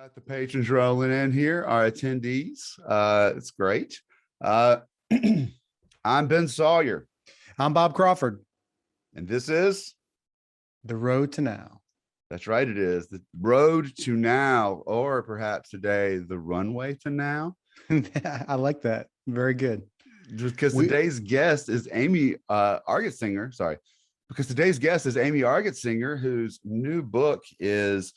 Got the patrons rolling in here, our attendees. It's great. I'm Ben Sawyer. I'm Bob Crawford. And this is The Road to Now. That's right, it is the road to now, or perhaps today, the runway to now. I like that. Very good. Just because today's guest is Amy Argetsinger. Sorry, because today's guest is Amy Argetsinger, whose new book is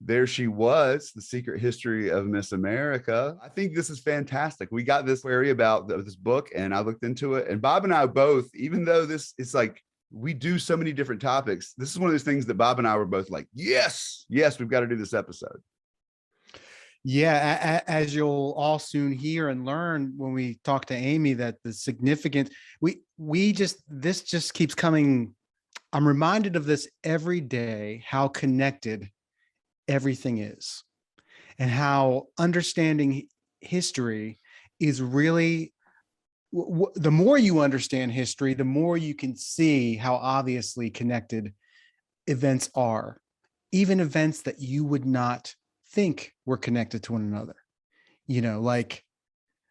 There She Was, The Secret History of Miss America. I think this is fantastic. We got this query about this book, and I looked into it. And Bob and I both, even though this is like, we do so many different topics, this is one of those things that Bob and I were both like, yes, we've got to do this episode. Yeah, as you'll all soon hear and learn when we talk to Amy, that the significance, this just keeps coming. I'm reminded of this every day, how connected everything is, and how understanding history is really, the more you understand history, the more you can see how obviously connected events are, even events that you would not think were connected to one another. You know, like,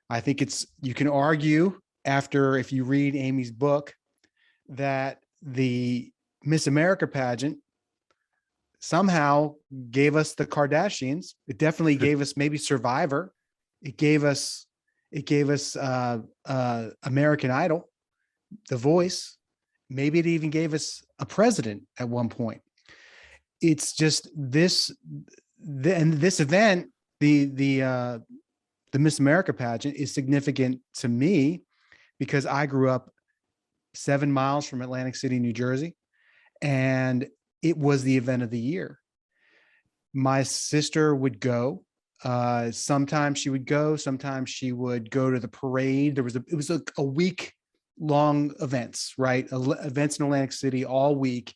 I think you can argue after, if you read Amy's book, that the Miss America pageant somehow gave us the Kardashians. It definitely gave us maybe Survivor. It gave us American Idol, The Voice. Maybe it even gave us a president at one point. It's just this event, the Miss America pageant, is significant to me because I grew up 7 miles from Atlantic City, New Jersey, and it was the event of the year. My sister would go. Sometimes she would go. Sometimes she would go to the parade. It was a week long events, right? Events in Atlantic City all week.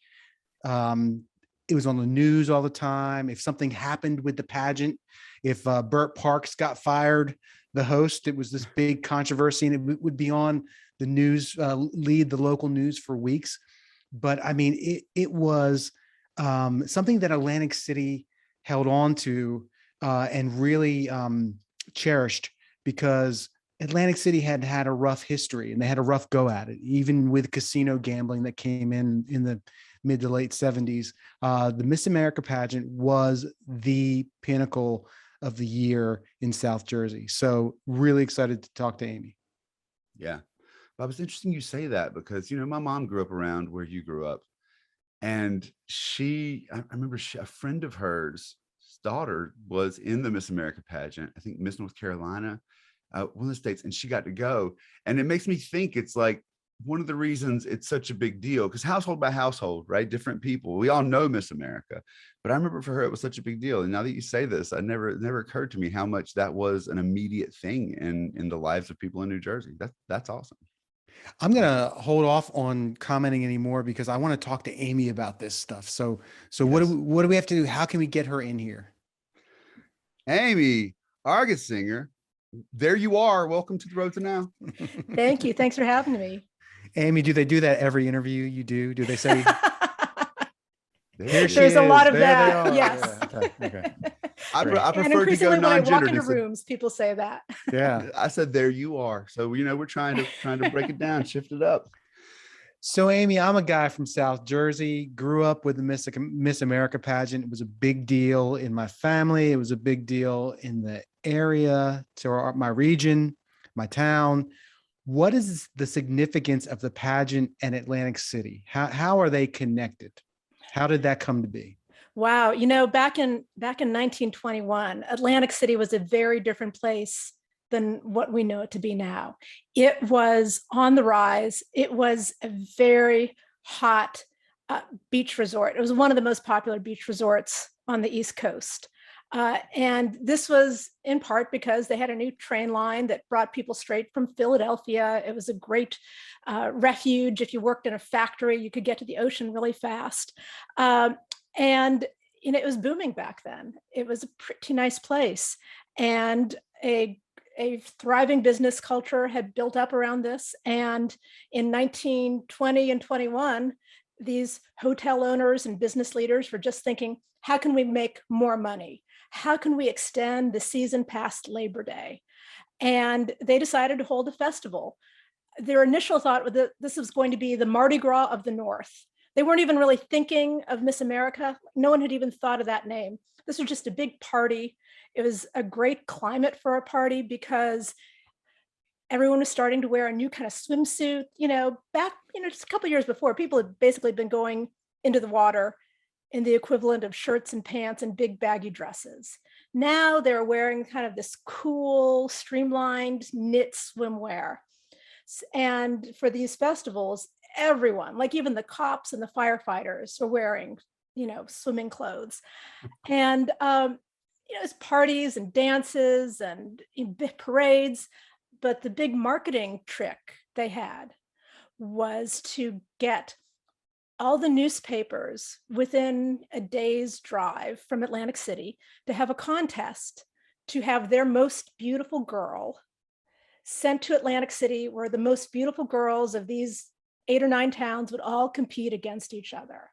It was on the news all the time. If something happened with the pageant, if Bert Parks got fired, the host, it was this big controversy, and it would be on the news, lead the local news for weeks. But I mean, it was something that Atlantic City held on to and really cherished, because Atlantic City had a rough history, and they had a rough go at it, even with casino gambling that came in the mid to late 70s. The Miss America pageant was the pinnacle of the year in South Jersey. So really excited to talk to Amy. Yeah. Bob, it's interesting you say that, because, you know, my mom grew up around where you grew up, and I remember a friend of hers, daughter, was in the Miss America pageant, I think Miss North Carolina, one of the states, and she got to go. And it makes me think it's like one of the reasons it's such a big deal, because household by household, right? Different people. We all know Miss America, but I remember for her, it was such a big deal. And now that you say this, it never occurred to me how much that was an immediate thing in the lives of people in New Jersey. That's awesome. I'm going to hold off on commenting anymore because I want to talk to Amy about this stuff. So yes. What do we have to do? How can we get her in here? Amy Argetsinger, there you are. Welcome to The Road to Now. Thank you. Thanks for having me. Amy, do they do that every interview you do? Do they say? There's a lot of that. Yes. Yeah. Okay. I prefer and to go when I walk into non-gendered. rooms, people say that. Yeah. I said, there you are. So, you know, we're trying to break it down, shift it up. So, Amy, I'm a guy from South Jersey, grew up with the Miss America pageant. It was a big deal in my family. It was a big deal in the area, to my region, my town. What is the significance of the pageant and Atlantic City? How are they connected? How did that come to be? Wow. You know, back in 1921, Atlantic City was a very different place than what we know it to be now. It was on the rise. It was a very hot beach resort. It was one of the most popular beach resorts on the East Coast. And this was in part because they had a new train line that brought people straight from Philadelphia. It was a great refuge. If you worked in a factory, you could get to the ocean really fast. And you know, it was booming back then. It was a pretty nice place. And a thriving business culture had built up around this. And in 1920 and 21, these hotel owners and business leaders were just thinking, how can we make more money? how can we extend the season past Labor Day? And they decided to hold a festival. Their initial thought was that this was going to be the Mardi Gras of the North. They weren't even really thinking of Miss America. No one had even thought of that name. This was just a big party. It was a great climate for a party because everyone was starting to wear a new kind of swimsuit. Back, just a couple of years before, people had basically been going into the water in the equivalent of shirts and pants and big baggy dresses. Now they're wearing kind of this cool, streamlined knit swimwear. And for these festivals, everyone, like even the cops and the firefighters, are wearing, swimming clothes. And it's parties and dances and big parades. But the big marketing trick they had was to get all the newspapers within a day's drive from Atlantic City to have a contest to have their most beautiful girl sent to Atlantic City, where the most beautiful girls of these 8 or 9 towns would all compete against each other.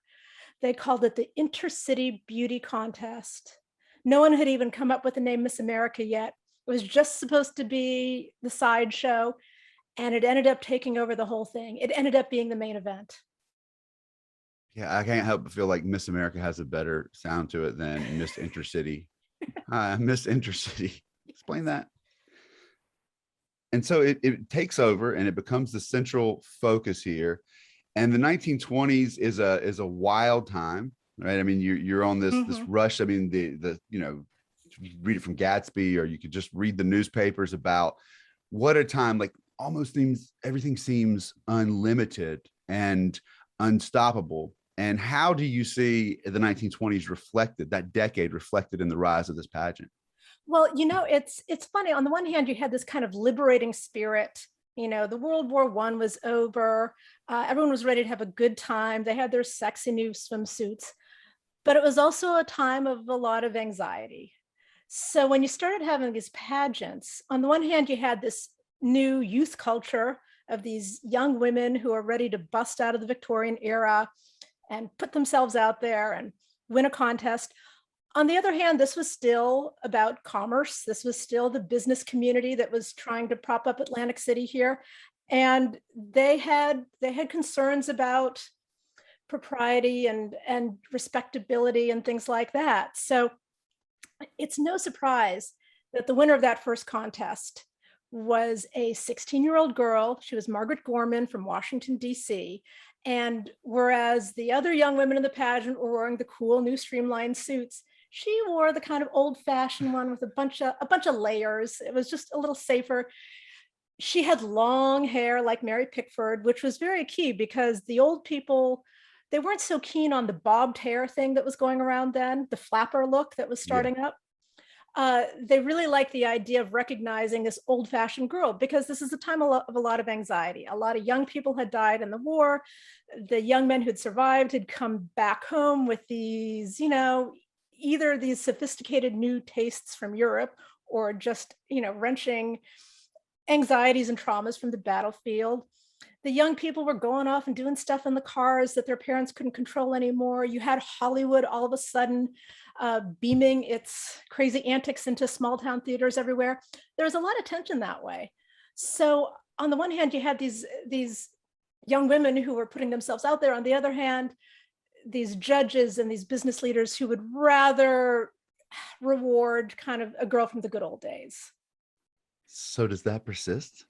They called it the Intercity Beauty Contest. No one had even come up with the name Miss America yet. It was just supposed to be the sideshow, and it ended up taking over the whole thing. It ended up being the main event. Yeah, I can't help but feel like Miss America has a better sound to it than Miss Intercity. Miss Intercity. Explain that. And so it takes over and it becomes the central focus here. And the 1920s is a wild time, right? I mean, you're on this rush. I mean, the you read it from Gatsby, or you could just read the newspapers about what a time, like almost everything seems unlimited and unstoppable. And how do you see the 1920s reflected, that decade reflected in the rise of this pageant? Well, it's funny. On the one hand, you had this kind of liberating spirit. The World War I was over. Everyone was ready to have a good time. They had their sexy new swimsuits. But it was also a time of a lot of anxiety. So when you started having these pageants, on the one hand, you had this new youth culture of these young women who are ready to bust out of the Victorian era and put themselves out there and win a contest. On the other hand, this was still about commerce. This was still the business community that was trying to prop up Atlantic City here. And they had concerns about propriety and respectability and things like that. So it's no surprise that the winner of that first contest was a 16-year-old girl. She was Margaret Gorman from Washington, D.C. And whereas the other young women in the pageant were wearing the cool new streamlined suits, she wore the kind of old-fashioned one with a bunch of layers. It was just a little safer. She had long hair like Mary Pickford, which was very key because the old people, they weren't so keen on the bobbed hair thing that was going around then, the flapper look that was starting up. They really liked the idea of recognizing this old-fashioned girl because this is a time of a lot of anxiety. A lot of young people had died in the war. The young men who'd survived had come back home with these, either these sophisticated new tastes from Europe or just, wrenching anxieties and traumas from the battlefield. The young people were going off and doing stuff in the cars that their parents couldn't control anymore. You had Hollywood all of a sudden beaming its crazy antics into small town theaters everywhere. There was a lot of tension that way. So on the one hand, you had these young women who were putting themselves out there. On the other hand, these judges and these business leaders who would rather reward kind of a girl from the good old days. So does that persist?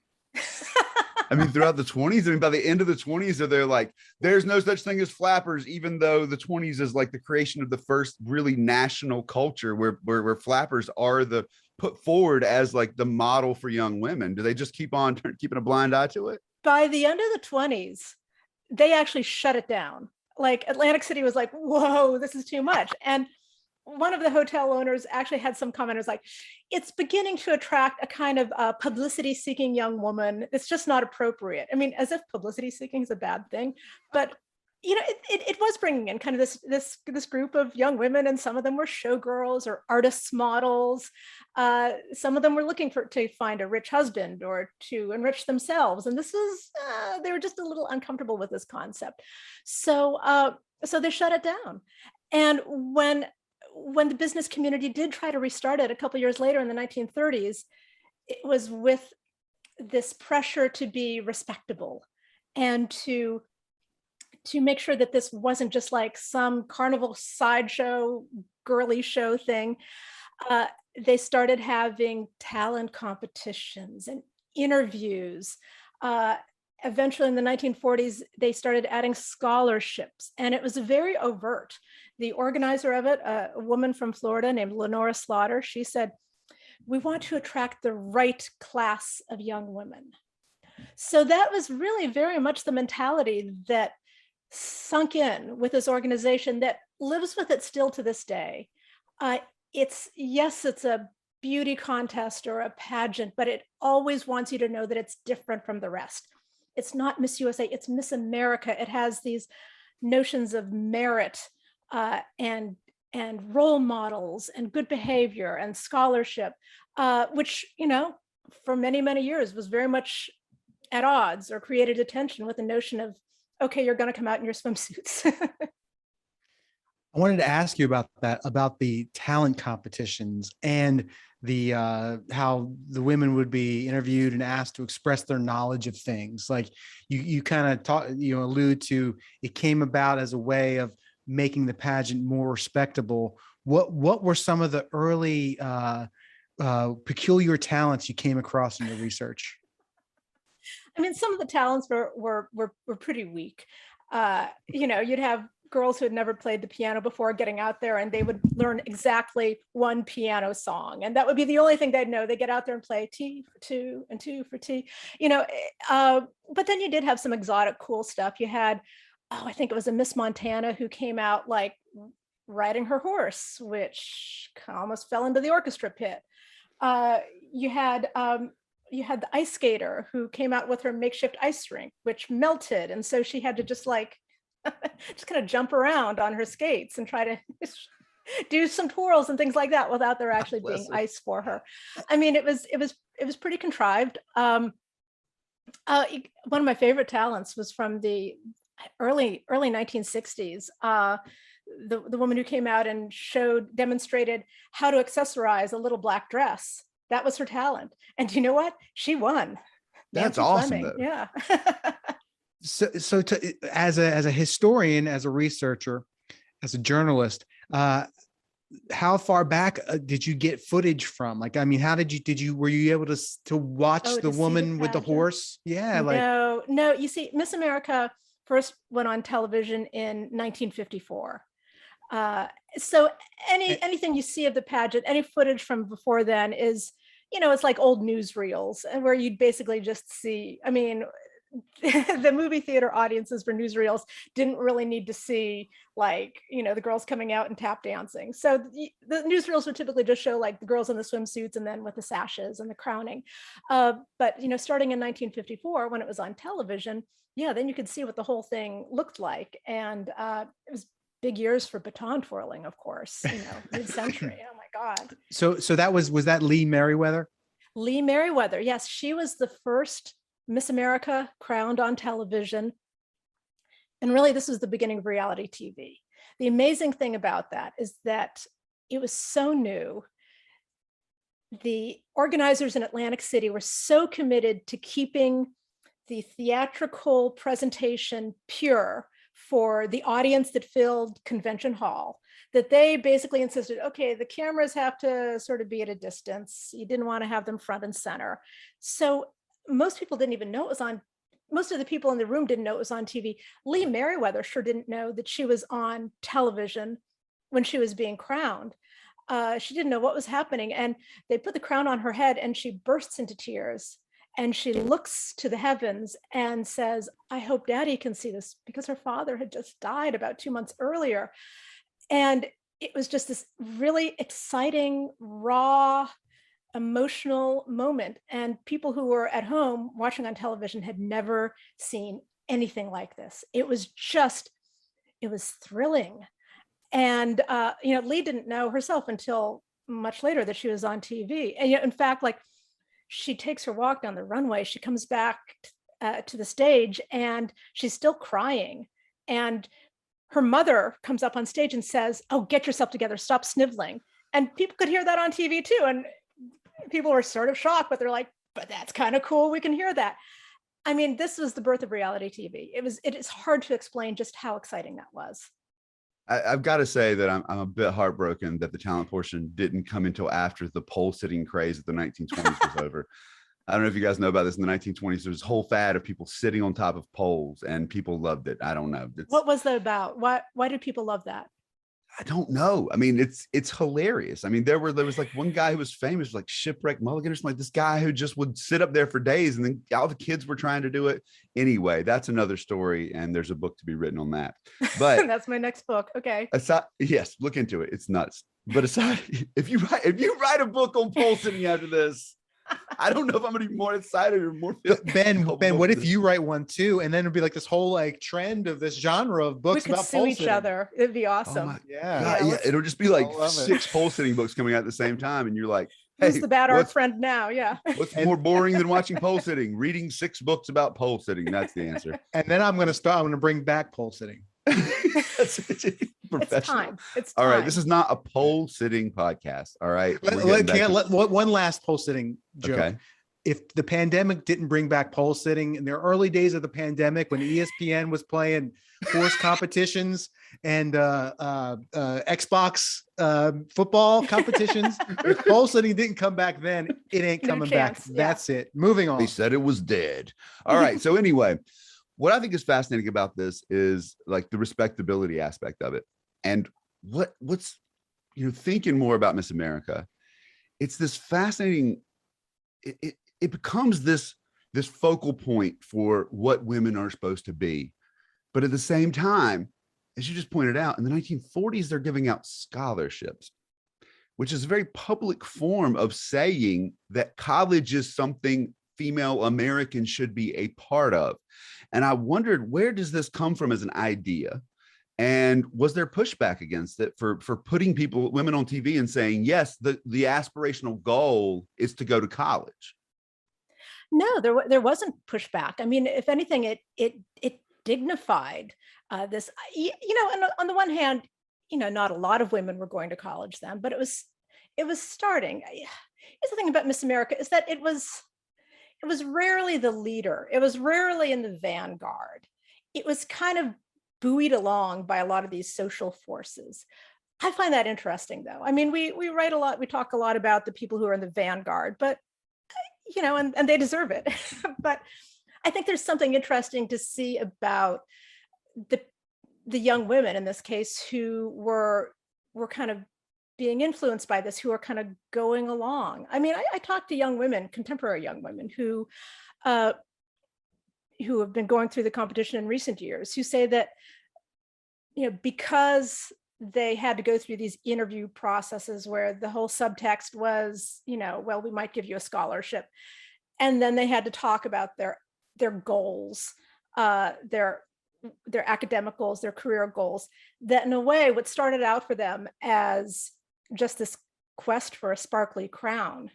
I mean, throughout the 20s, by the end of the 20s, they're like, there's no such thing as flappers, even though the 20s is like the creation of the first really national culture where flappers are put forward as like the model for young women. Do they just keep on keeping a blind eye to it? By the end of the 20s, they actually shut it down. Like Atlantic City was like, whoa, this is too much. And one of the hotel owners actually had some commenters like, it's beginning to attract a kind of publicity-seeking young woman. It's just not appropriate. I mean, as if publicity-seeking is a bad thing, but it was bringing in kind of this group of young women, and some of them were showgirls or artists models. Some of them were looking to find a rich husband or to enrich themselves, and they were just a little uncomfortable with this concept. So they shut it down. And when when the business community did try to restart it a couple years later in the 1930s, it was with this pressure to be respectable and to make sure that this wasn't just like some carnival sideshow girly show thing. uh, they started having talent competitions and interviews. Uh, Eventually, in the 1940s, they started adding scholarships, and it was very overt. The organizer of it, a woman from Florida named Lenora Slaughter, she said, "We want to attract the right class of young women." So that was really very much the mentality that sunk in with this organization that lives with it still to this day. Uh, yes, it's a beauty contest or a pageant, but it always wants you to know that it's different from the rest. It's not Miss USA, it's Miss America. It has these notions of merit and role models and good behavior and scholarship, which, for many, many years was very much at odds or created attention with the notion of, okay, you're going to come out in your swimsuits. I wanted to ask you about that, about the talent competitions and the how the women would be interviewed and asked to express their knowledge of things. Like you kind of allude to, it came about as a way of making the pageant more respectable. What were some of the early peculiar talents you came across in your research? I mean, some of the talents were pretty weak. You'd have girls who had never played the piano before getting out there, and they would learn exactly one piano song, and that would be the only thing they'd know. They get out there and play T for two and two for T. But then you did have some exotic, cool stuff. You had, I think it was a Miss Montana who came out like riding her horse, which almost fell into the orchestra pit. You had the ice skater who came out with her makeshift ice rink, which melted. And so she had to just just kind of jump around on her skates and try to do some twirls and things like that without there actually being ice for her. I mean, it was pretty contrived. One of my favorite talents was from the early 1960s. The woman who came out and demonstrated how to accessorize a little black dress. That was her talent. And you know what? She won. That's Nancy awesome. Fleming. Yeah. So as a historian, as a researcher, as a journalist, how far back did you get footage from? Like, I mean, how were you able to watch the woman with the horse? Yeah. No, you see, Miss America first went on television in 1954. So anything you see of the pageant, any footage from before then is, it's like old newsreels, and where you'd basically just see, I mean, the movie theater audiences for newsreels didn't really need to see the girls coming out and tap dancing. So the newsreels would typically just show like the girls in the swimsuits and then with the sashes and the crowning. But starting in 1954, when it was on television, then you could see what the whole thing looked like. And it was big years for baton twirling, of course, mid-century. Oh my God. So was that Lee Merriweather? Lee Merriweather. Yes. She was the first Miss America crowned on television. And really, this was the beginning of reality TV. The amazing thing about that is that it was so new. The organizers in Atlantic City were so committed to keeping the theatrical presentation pure for the audience that filled Convention Hall, that they basically insisted, okay, the cameras have to sort of be at a distance. You didn't want to have them front and center. So most people didn't even know it was on. Most of the people in the room didn't know it was on TV. Lee Merriweather sure didn't know that she was on television when she was being crowned. She didn't know what was happening. And they put the crown on her head and she bursts into tears. And she looks to the heavens and says, I hope Daddy can see this, because her father had just died about 2 months earlier. And it was just this really exciting, raw, emotional moment. And people who were at home watching on television had never seen anything like this. It was thrilling. And, Lee didn't know herself until much later that she was on TV. And in fact, she takes her walk down the runway, she comes back to the stage and she's still crying. And her mother comes up on stage and says, "Oh, get yourself together, stop sniveling." And people could hear that on TV too. And people were sort of shocked, but they're like, but that's kind of cool. We can hear that. I mean, this was the birth of reality TV. It is hard to explain just how exciting that was. I've got to say that I'm a bit heartbroken that the talent portion didn't come until after the pole sitting craze of the 1920s was over. I don't know if you guys know about this. In the 1920s, there was a whole fad of people sitting on top of poles, and people loved it. I don't know. What was that about? Why did people love that? I don't know. I mean, it's hilarious. I mean, there was like one guy who was famous, like Shipwreck Mulligan or something, like this guy who just would sit up there for days, and then all the kids were trying to do it. Anyway, that's another story, and there's a book to be written on that. But that's my next book. Okay. Aside, yes, look into it. It's nuts. But aside, if you write a book on pole sitting after this, I don't know if I'm gonna be more excited or more. Ben, what if you write one too, and then it'd be like this whole like trend of this genre of books we could about sue pole each sitting. other. It'd be awesome. God, Yeah, yeah, it'll just be like I love it. 6 pole sitting books coming out at the same time, and you're like, hey, Who's the bad art what's, friend now? Yeah. what's more boring than watching pole sitting? Reading 6 books about pole sitting. That's the answer. And then I'm gonna bring back pole sitting. It's time. It's time. All right, this is not a pole sitting podcast. All right, One last pole sitting joke. Okay. If the pandemic didn't bring back pole sitting in the early days of the pandemic, when ESPN was playing horse competitions and Xbox football competitions, if pole sitting didn't come back then, it ain't coming back. That's it. Moving on. They said it was dead. All right. So anyway, what I think is fascinating about this is like the respectability aspect of it. And what's, thinking more about Miss America, it's this fascinating, it becomes this focal point for what women are supposed to be. But at the same time, as you just pointed out, in the 1940s, they're giving out scholarships, which is a very public form of saying that college is something female Americans should be a part of. And I wondered, where does this come from as an idea? And was there pushback against it for putting women on TV and saying, yes, the aspirational goal is to go to college? No, there wasn't pushback. I mean, if anything, it dignified this. And on the one hand, not a lot of women were going to college then, but it was starting. Here's the thing about Miss America is that it was rarely the leader. It was rarely in the vanguard. It was kind of buoyed along by a lot of these social forces. I find that interesting, though. I mean, we write a lot, we talk a lot about the people who are in the vanguard, but and they deserve it. But I think there's something interesting to see about the young women in this case who were kind of being influenced by this, who are kind of going along. I mean, I talked to young women, contemporary young women who have been going through the competition in recent years, who say that, because they had to go through these interview processes where the whole subtext was, well, we might give you a scholarship. And then they had to talk about their goals, their academic goals, their career goals, that in a way, what started out for them as just this quest for a sparkly crown,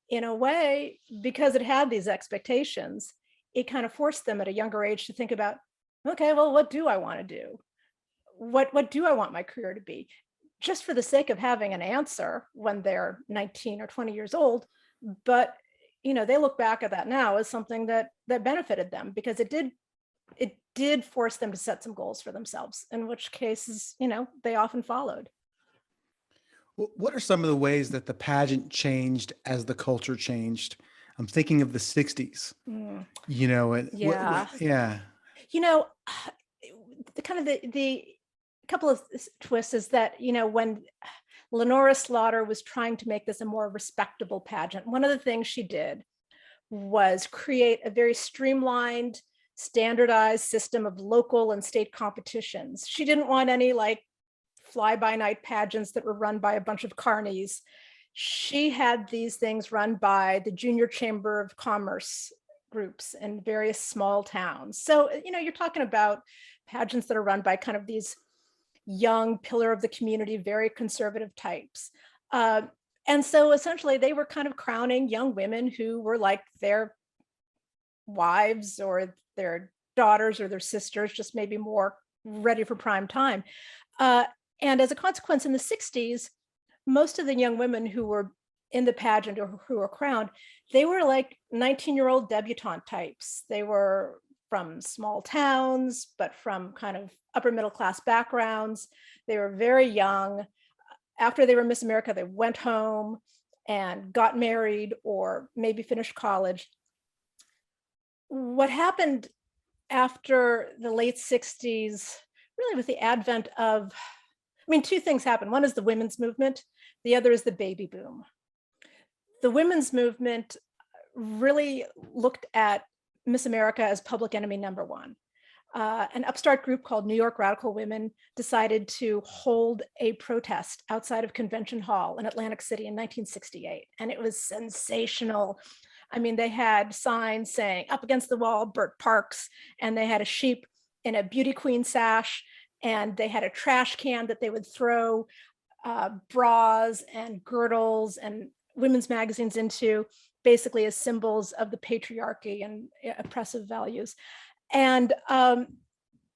in a way, because it had these expectations, it kind of forced them at a younger age to think about, okay, well, what do I want to do? What do I want my career to be? Just for the sake of having an answer when they're 19 or 20 years old. But, they look back at that now as something that benefited them, because it did force them to set some goals for themselves, in which cases, they often followed. What are some of the ways that the pageant changed as the culture changed? I'm thinking of the 60s, Yeah. The kind of the couple of twists is that, when Lenora Slaughter was trying to make this a more respectable pageant, one of the things she did was create a very streamlined, standardized system of local and state competitions. She didn't want any like fly-by-night pageants that were run by a bunch of carnies. She had these things run by the Junior Chamber of Commerce groups in various small towns. So, you're talking about pageants that are run by kind of these young pillar of the community, very conservative types. And so essentially they were kind of crowning young women who were like their wives or their daughters or their sisters, just maybe more ready for prime time. Uh, and as a consequence, in the 60s, most of the young women who were in the pageant or who were crowned, they were like 19-year-old debutante types. They were from small towns, but from kind of upper middle class backgrounds. They were very young. After they were Miss America, they went home and got married or maybe finished college. What happened after the late 60s, really with the advent of, I mean, two things happened. One is the women's movement. The other is the baby boom. The women's movement really looked at Miss America as public enemy number one. An upstart group called New York Radical Women decided to hold a protest outside of Convention Hall in Atlantic City in 1968. And it was sensational. I mean, they had signs saying "Up against the wall, Bert Parks," and they had a sheep in a beauty queen sash, and they had a trash can that they would throw bras and girdles and women's magazines into, basically as symbols of the patriarchy and oppressive values. And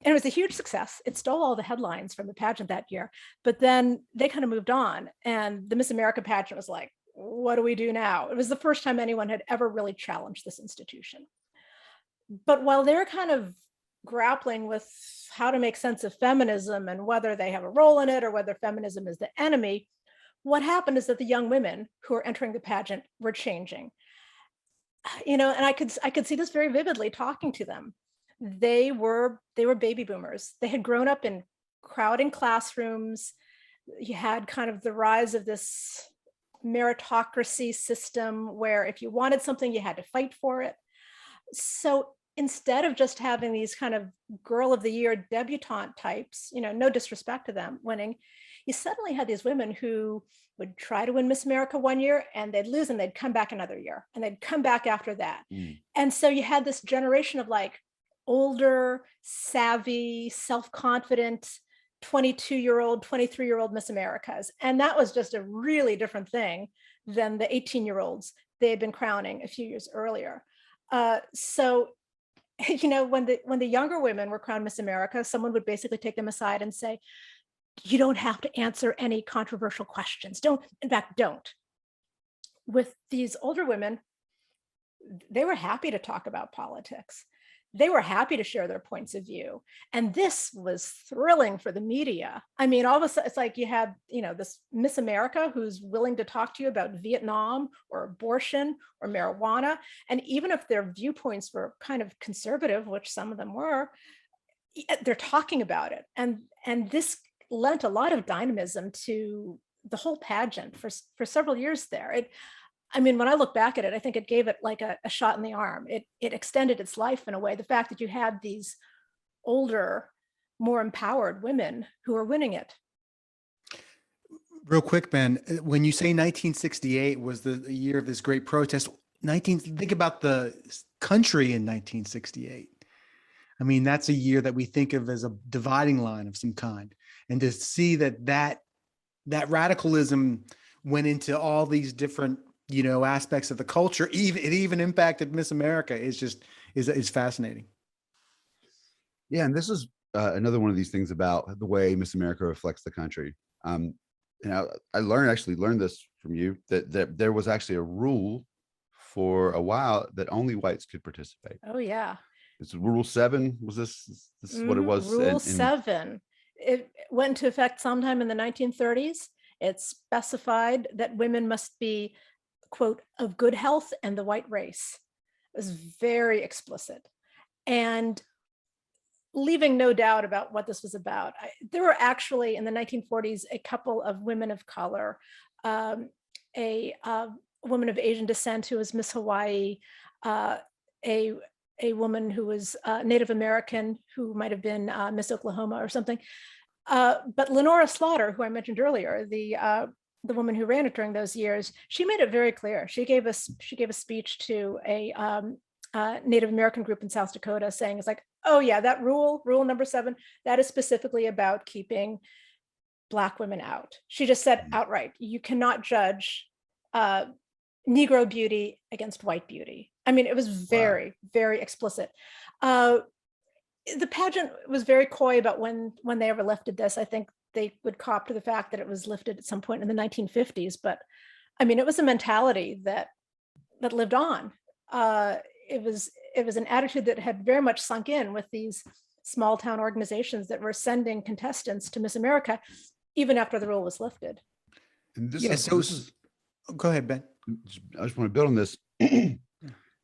it was a huge success. It stole all the headlines from the pageant that year, but then they kind of moved on. And the Miss America pageant was like, what do we do now? It was the first time anyone had ever really challenged this institution. But while they're kind of grappling with how to make sense of feminism and whether they have a role in it or whether feminism is the enemy, what happened is that the young women who are entering the pageant were changing. You know, and I could see this very vividly talking to them. They were baby boomers. They had grown up in crowding classrooms. You had kind of the rise of this meritocracy system where if you wanted something, you had to fight for it. So instead of just having these kind of girl of the year debutante types, you know, no disrespect to them, winning, you suddenly had these women who would try to win Miss America one year and they'd lose and they'd come back another year and they'd come back after that. And so you had this generation of like older, savvy, self-confident 22-year-old, 23-year-old Miss Americas. And that was just a really different thing than the 18-year-olds they had been crowning a few years earlier. So, you know, when the younger women were crowned Miss America, someone would basically take them aside and say, you don't have to answer any controversial questions. Don't, in fact, don't. With these older women, they were happy to talk about politics. They were happy to share their points of view. And this was thrilling for the media. I mean, all of a sudden, it's like you had, you know, this Miss America who's willing to talk to you about Vietnam or abortion or marijuana. And even if their viewpoints were kind of conservative, which some of them were, they're talking about it. And this lent a lot of dynamism to the whole pageant for several years there. I mean, when I look back at it, I think it gave it like a shot in the arm. It extended its life in a way. The fact that you had these older, more empowered women who are winning it. Real quick, Ben, when you say 1968 was the year of this great protest, think about the country in 1968. I mean, that's a year that we think of as a dividing line of some kind. And to see that radicalism went into all these different, you know, aspects of the culture, it even impacted Miss America is fascinating. Yeah, and this is another one of these things about the way Miss America reflects the country. You know, I learned this from you that there was actually a rule for a while that only whites could participate. Oh yeah. It's Rule 7. Was this is what it was? Rule 7. It went into effect sometime in the 1930s. It specified that women must be, quote, of good health and the white race. It was very explicit. And leaving no doubt about what this was about. There were actually in the 1940s a couple of women of color, a woman of Asian descent who was Miss Hawaii, a woman who was Native American who might have been Miss Oklahoma or something. But Lenora Slaughter, who I mentioned earlier, the woman who ran it during those years, she made it very clear. She gave a speech to a Native American group in South Dakota saying, it's like, oh yeah, that rule number 7, that is specifically about keeping Black women out. She just said outright, you cannot judge Negro beauty against white beauty. I mean, it was very, very explicit. the pageant was very coy about when they ever lifted this. I think they would cop to the fact that it was lifted at some point in the 1950s, but I mean, it was a mentality that lived on. It was an attitude that had very much sunk in with these small town organizations that were sending contestants to Miss America even after the rule was lifted. And Yeah, this is go ahead, Ben. I just want to build on this. And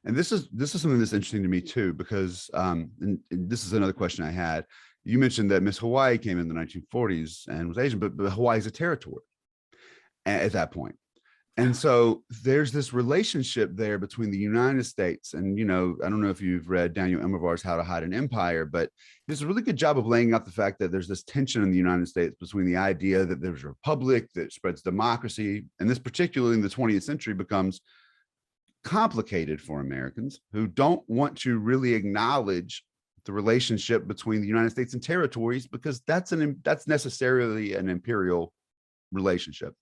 this is something that's interesting to me too, because and this is another question I had. You mentioned that Miss Hawaii came in the 1940s and was Asian, but Hawaii is a territory at that point. And so there's this relationship there between the United States and, I don't know if you've read Daniel Immerwahr's How to Hide an Empire, but there's a really good job of laying out the fact that there's this tension in the United States between the idea that there's a republic that spreads democracy, and this particularly in the 20th century becomes complicated for Americans who don't want to really acknowledge the relationship between the United States and territories, because that's necessarily an imperial relationship.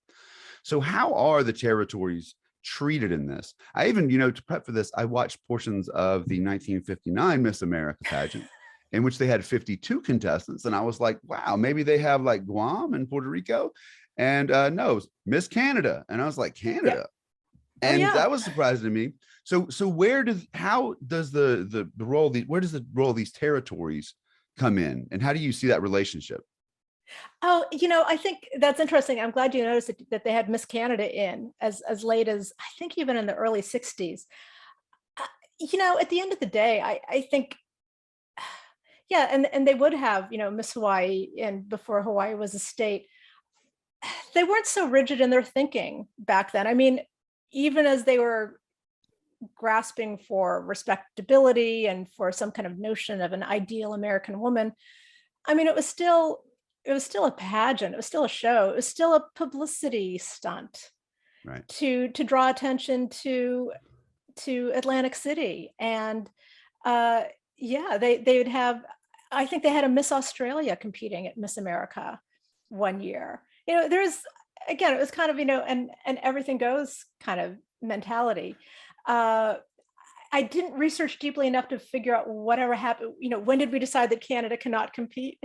So how are the territories treated in this? I even, to prep for this, I watched portions of the 1959 Miss America pageant in which they had 52 contestants. And I was like, wow, maybe they have like Guam and Puerto Rico. And no, Miss Canada. And I was like, Canada. Yep. And that was surprising to me. So how does the role, where does the role of these territories come in? And how do you see that relationship? Oh, I think that's interesting. I'm glad you noticed that they had Miss Canada in as late as, I think, even in the early 60s. At the end of the day, I think, yeah, and they would have, Miss Hawaii in before Hawaii was a state. They weren't so rigid in their thinking back then. I mean, even as they were grasping for respectability and for some kind of notion of an ideal American woman, I mean, it was still a pageant. It was still a show. It was still a publicity stunt, right? To draw attention to Atlantic City. And they would have, I think they had a Miss Australia competing at Miss America one year. There's, again, it was kind of, and everything goes kind of mentality. I didn't research deeply enough to figure out whatever happened. When did we decide that Canada cannot compete?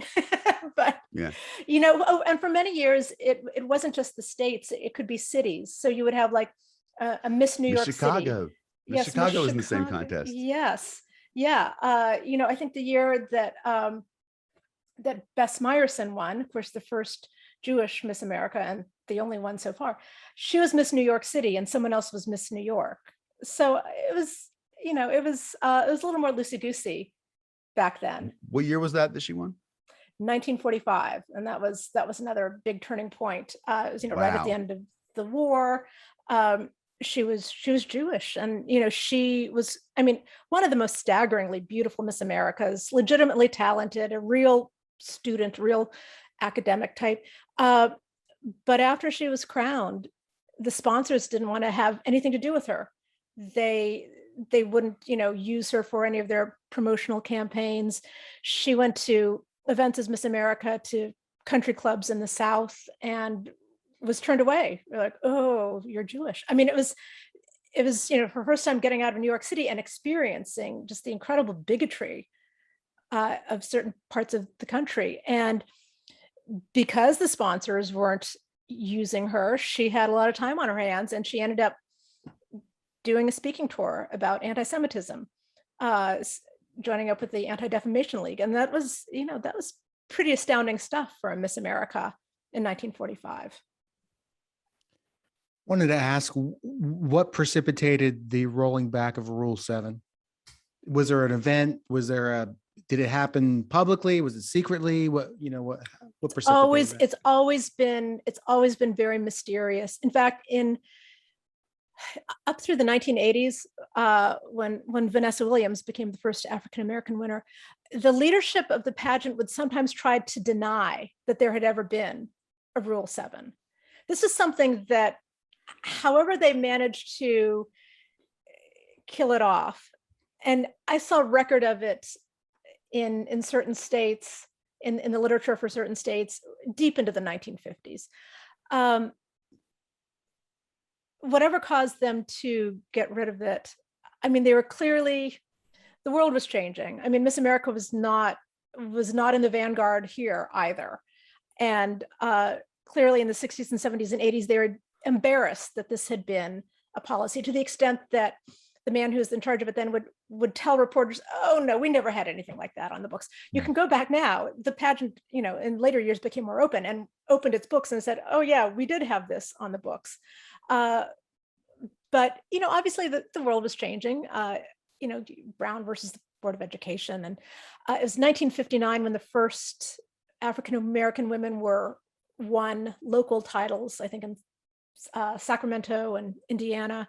But, yeah, and for many years, it wasn't just the states, it could be cities. So you would have like a Miss New York Chicago. City. Miss Chicago was in the same contest. Yes. Yeah. I think the year that Bess Meyerson won, of course, the first Jewish Miss America and the only one so far, she was Miss New York City and someone else was Miss New York. So it was, it was a little more loosey-goosey back then. What year was that she won? 1945, and that was another big turning point. It was, wow. Right at the end of the war. She was Jewish, and she was, I mean, one of the most staggeringly beautiful Miss Americas, legitimately talented, a real student, real academic type. But after she was crowned, the sponsors didn't want to have anything to do with her. They wouldn't, use her for any of their promotional campaigns. She went to events as Miss America, to country clubs in the South, and was turned away. They're like, oh, you're Jewish. I mean, it was, her first time getting out of New York City and experiencing just the incredible bigotry of certain parts of the country. And because the sponsors weren't using her, she had a lot of time on her hands, and she ended up doing a speaking tour about anti-Semitism, joining up with the Anti-Defamation League. And that was, that was pretty astounding stuff for a Miss America in 1945. Wanted to ask, what precipitated the rolling back of Rule 7? Was there an event? Did it happen publicly? Was it secretly? What precipitated that? It's always been very mysterious. In fact, up through the 1980s, when Vanessa Williams became the first African-American winner, the leadership of the pageant would sometimes try to deny that there had ever been a Rule 7. This is something that, however they managed to kill it off, and I saw record of it in certain states, in the literature for certain states, deep into the 1950s. Whatever caused them to get rid of it, I mean, they were clearly the world was changing. I mean, Miss America was not in the vanguard here either. And clearly in the 60s and 70s and 80s, they were embarrassed that this had been a policy, to the extent that the man who was in charge of it then would tell reporters, oh no, we never had anything like that on the books. You can go back now. The pageant, in later years became more open and opened its books and said, oh yeah, we did have this on the books. But, obviously the world was changing, Brown versus the Board of Education. And it was 1959 when the first African-American women won local titles, I think in Sacramento and Indiana.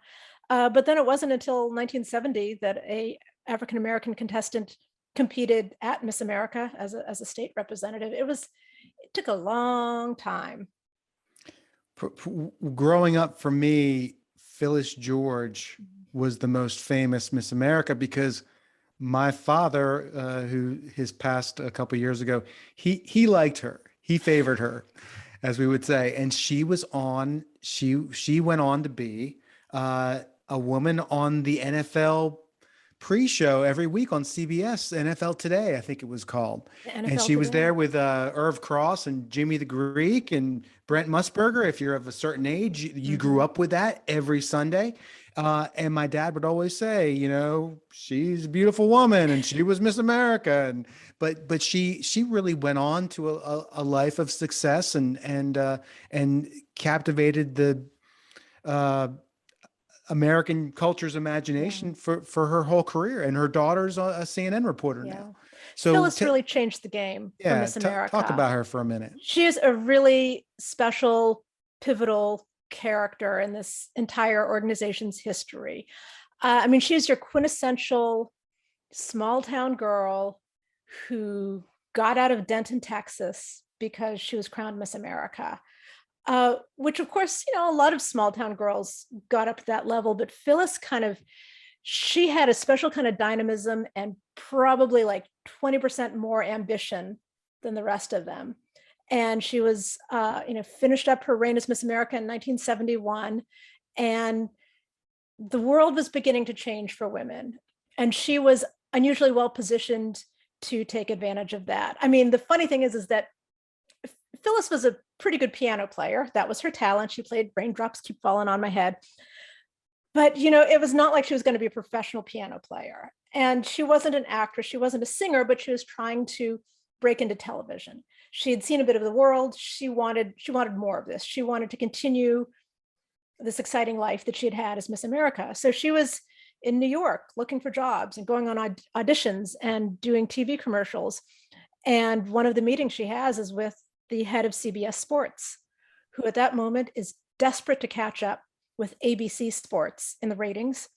But then it wasn't until 1970 that a African-American contestant competed at Miss America as a state representative. It took a long time. Growing up for me, Phyllis George was the most famous Miss America, because my father, who has passed a couple of years ago, he liked her. He favored her, as we would say. And she went on to be a woman on the NFL pre-show every week on CBS, NFL Today, I think it was called. And she was there with Irv Cross and Jimmy the Greek and Brent Musburger. If you're of a certain age, you grew up with that every Sunday. And my dad would always say, she's a beautiful woman and she was Miss America. But she really went on to a life of success and captivated the American culture's imagination for her whole career. And her daughter's a CNN reporter now. So Phyllis really changed the game for Miss America. Talk about her for a minute. She is a really special, pivotal character in this entire organization's history. I mean, she's your quintessential small town girl who got out of Denton, Texas, because she was crowned Miss America. Which of course, a lot of small town girls got up to that level, but Phyllis she had a special kind of dynamism and probably like 20% more ambition than the rest of them. And she was, finished up her reign as Miss America in 1971, and the world was beginning to change for women. And she was unusually well positioned to take advantage of that. I mean, the funny thing is that Phyllis was a pretty good piano player. That was her talent. She played Raindrops Keep Falling on My Head. But, it was not like she was going to be a professional piano player. And she wasn't an actress. She wasn't a singer, but she was trying to break into television. She had seen a bit of the world. She wanted more of this. She wanted to continue this exciting life that she had had as Miss America. So she was in New York looking for jobs and going on auditions and doing TV commercials. And one of the meetings she has is with the head of CBS Sports, who at that moment is desperate to catch up with ABC Sports in the ratings.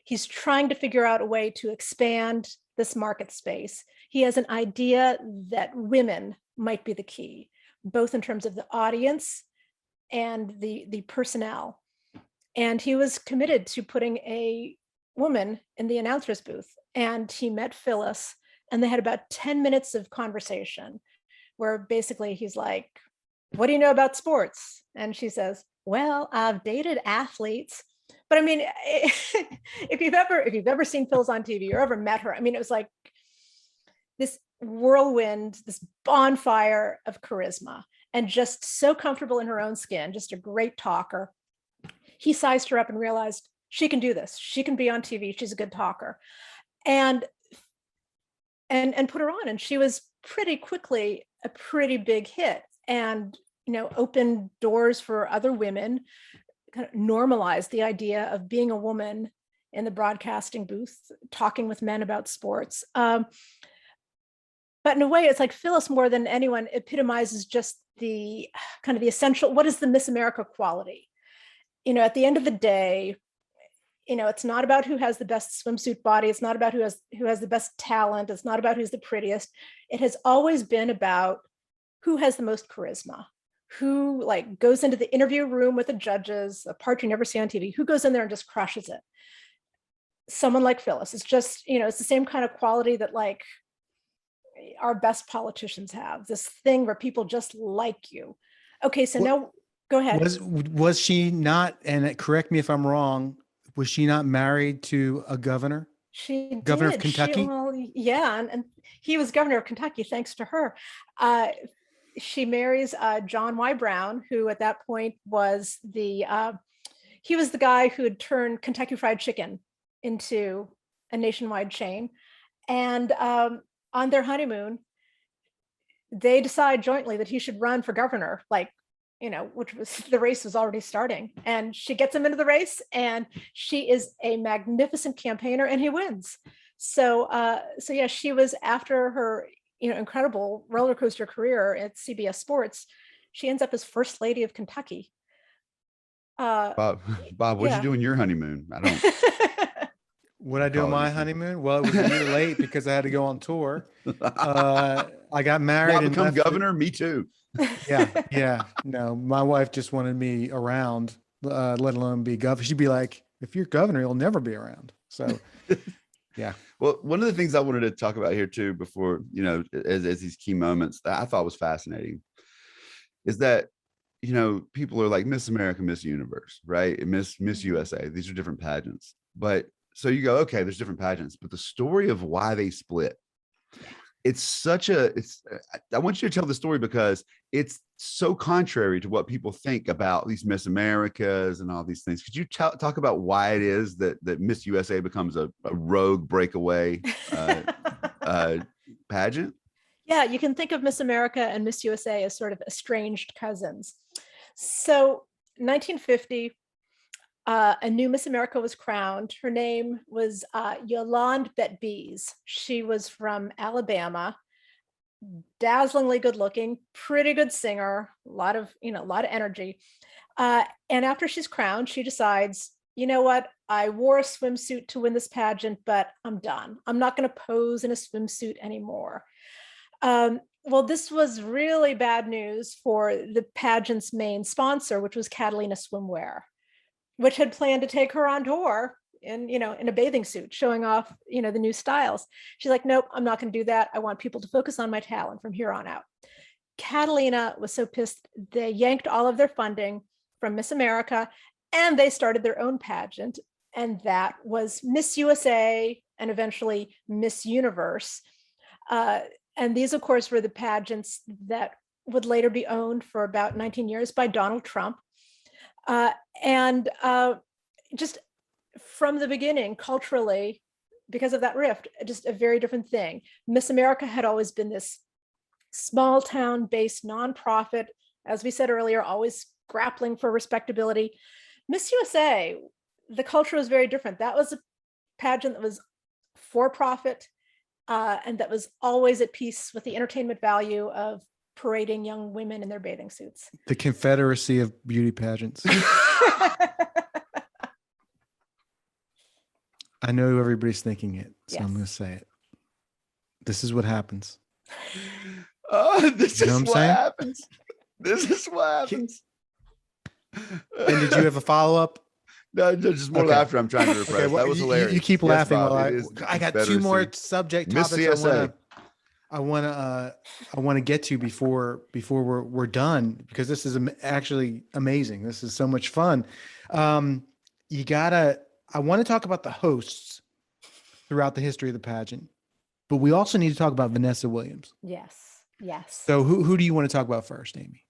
He's trying to figure out a way to expand this market space. He has an idea that women might be the key, both in terms of the audience and the personnel. And he was committed to putting a woman in the announcer's booth. And he met Phyllis, and they had about 10 minutes of conversation where basically he's like, what do you know about sports? And she says, well, I've dated athletes. But I mean, if you've ever seen Phyllis on TV or ever met her, I mean, it was like this whirlwind, this bonfire of charisma, and just so comfortable in her own skin, just a great talker. He sized her up and realized she can do this. She can be on TV. She's a good talker, and put her on. And she was pretty quickly a pretty big hit, and opened doors for other women, kind of normalized the idea of being a woman in the broadcasting booth, talking with men about sports. But in a way, it's like Phyllis, more than anyone, epitomizes just the kind of the essential, what is the Miss America quality? At the end of the day, it's not about who has the best swimsuit body. It's not about who has the best talent. It's not about who's the prettiest. It has always been about who has the most charisma, who goes into the interview room with the judges, a part you never see on TV, who goes in there and just crushes it. Someone like Phyllis. It's just, it's the same kind of quality that our best politicians have, this thing where people just like you. Okay, so now go ahead. Was she not, and correct me if I'm wrong, was she not married to a governor? She Governor of did. Kentucky? Well, yeah, and he was governor of Kentucky thanks to her. She marries John Y. Brown, who at that point was he was the guy who had turned Kentucky Fried Chicken into a nationwide chain. And on their honeymoon, they decide jointly that he should run for governor, like, which was, the race was already starting. And she gets him into the race, and she is a magnificent campaigner, and he wins. So yeah, she was, after her incredible roller coaster career at CBS Sports, she ends up as First Lady of Kentucky. Bob, what'd you do on your honeymoon? I don't. What I do on my honeymoon? Well, it was a year late because I had to go on tour. I got married Now and become left governor. Me too. Yeah. No, my wife just wanted me around, let alone be governor. She'd be like, if you're governor, you'll never be around. So, yeah. Well, one of the things I wanted to talk about here too, before, as these key moments that I thought was fascinating, is that, people are like Miss America, Miss Universe, right? And Miss USA. These are different pageants. But so you go, okay, there's different pageants, but the story of why they split, I want you to tell the story because it's so contrary to what people think about these Miss Americas and all these things. Could you talk about why it is that Miss USA becomes a rogue breakaway pageant? Yeah, you can think of Miss America and Miss USA as sort of estranged cousins. So 1950, a new Miss America was crowned. Her name was Yolande Betbeze. She was from Alabama, dazzlingly good looking, pretty good singer, a lot of energy. And after she's crowned, she decides, you know what? I wore a swimsuit to win this pageant, but I'm done. I'm not going to pose in a swimsuit anymore. Well, this was really bad news for the pageant's main sponsor, which was Catalina Swimwear, which had planned to take her on tour in a bathing suit, showing off, the new styles. She's like, nope, I'm not going to do that. I want people to focus on my talent from here on out. Catalina was so pissed, they yanked all of their funding from Miss America, and they started their own pageant. And that was Miss USA and eventually Miss Universe. And these, of course, were the pageants that would later be owned for about 19 years by Donald Trump. And just from the beginning, culturally, because of that rift, just a very different thing. Miss America had always been this small town based nonprofit, as we said earlier, always grappling for respectability. Miss USA, the culture was very different. That was a pageant that was for profit, and that was always at peace with the entertainment value of parading young women in their bathing suits. The confederacy of beauty pageants. I know everybody's thinking it, so yes. I'm going to say it. This is what happens. This is what happens. This is what happens. And did you have a follow-up? No, just more laughter I'm trying to repress. Okay, well, that was hilarious. You keep laughing while I got two more subject topics I want to get to before we're done, because this is actually amazing. This is so much fun. I want to talk about the hosts throughout the history of the pageant, but we also need to talk about Vanessa Williams. Yes. So who do you want to talk about first, Amy?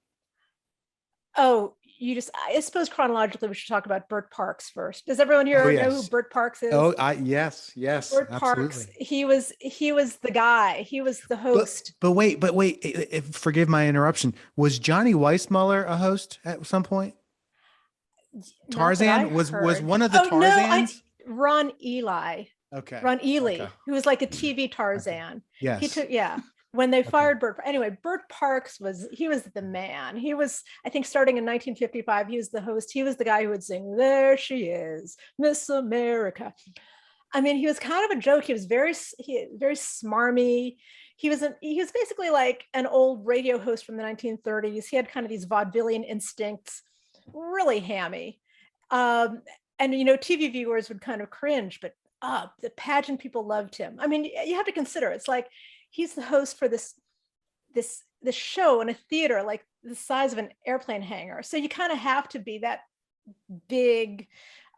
Oh, I suppose chronologically we should talk about Bert Parks first. Does everyone here know who Bert Parks is? Oh, yes. Bert Parks, he was the guy. He was the host. But wait, forgive my interruption. Was Johnny Weissmuller a host at some point? Tarzan was one of the Tarzans? No, Ron Ely. Okay. Ron Ely, who was like a TV Tarzan. Okay. Yes. When they fired Bert, anyway, Bert Parks was the man. He was, I think, starting in 1955, he was the host. He was the guy who would sing, "There she is, Miss America." I mean, he was kind of a joke. He was very smarmy. He was basically like an old radio host from the 1930s. He had kind of these vaudevillian instincts, really hammy. And, TV viewers would kind of cringe, but the pageant people loved him. I mean, you have to consider, it's like, he's the host for this show in a theater like the size of an airplane hangar. So you kind of have to be that big,